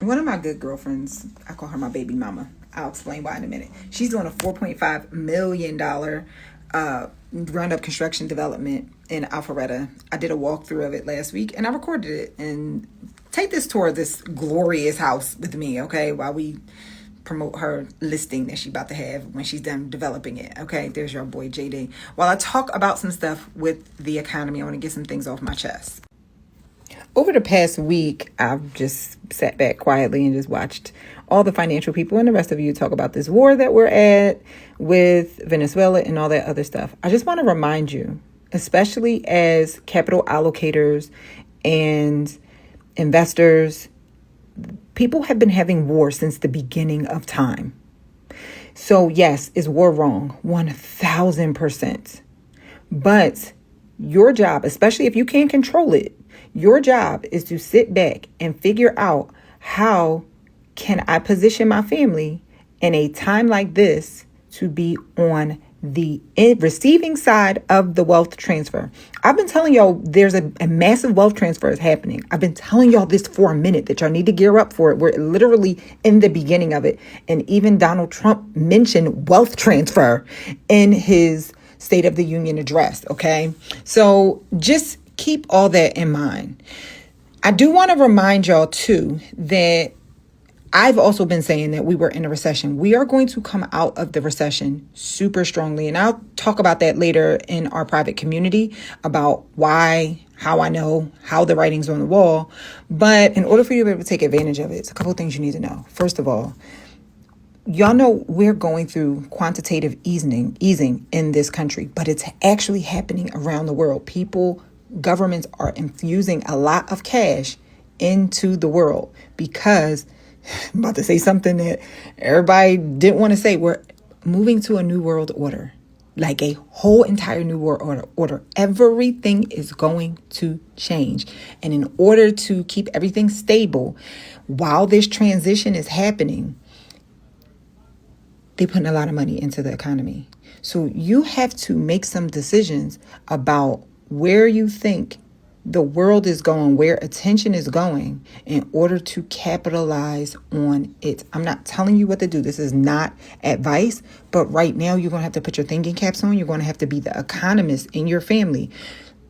One of my good girlfriends, I call her my baby mama. I'll explain why in a minute. She's doing a $4.5 million ground up construction development in Alpharetta. I did a walkthrough of it last week and I recorded it. And take this tour of this glorious house with me, okay, while we promote her listing that she's about to have when she's done developing it. Okay, there's your boy JD. While I talk about some stuff with the economy, I want to get some things off my chest. Over the past week, I've just sat back quietly and just watched all the financial people and the rest of you talk about this war that we're at with Venezuela and all that other stuff. I just want to remind you, especially as capital allocators and investors, people have been having war since the beginning of time. So yes, is war wrong? 1000%. But your job, especially if you can't control it, your job is to sit back and figure out, how can I position my family in a time like this to be on the receiving side of the wealth transfer. I've been telling y'all there's a massive wealth transfer is happening. I've been telling y'all this for a minute, that y'all need to gear up for it. We're literally in the beginning of it. And even Donald Trump mentioned wealth transfer in his State of the Union address. Okay. So just keep all that in mind. I do want to remind y'all too that I've also been saying that we were in a recession. We are going to come out of the recession super strongly. And I'll talk about that later in our private community about why, how I know, how the writing's on the wall. But in order for you to be able to take advantage of it, it's a couple of things you need to know. First of all, y'all know we're going through quantitative easing in this country, but it's actually happening around the world. Governments are infusing a lot of cash into the world because I'm about to say something that everybody didn't want to say. We're moving to a new world order, like a whole entire new world order. Everything is going to change. And in order to keep everything stable while this transition is happening, they're putting a lot of money into the economy. So you have to make some decisions about where you think the world is going, where attention is going, in order to capitalize on it. I'm not telling you what to do. This is not advice, but right now you're going to have to put your thinking caps on. You're going to have to be the economist in your family.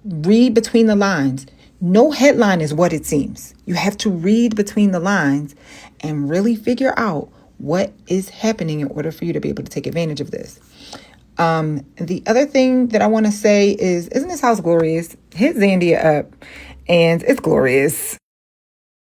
Read between the lines. No headline is what it seems. You have to read between the lines and really figure out what is happening in order for you to be able to take advantage of this. The other thing that I want to say is, isn't this house glorious? Hit Zandia up and it's glorious.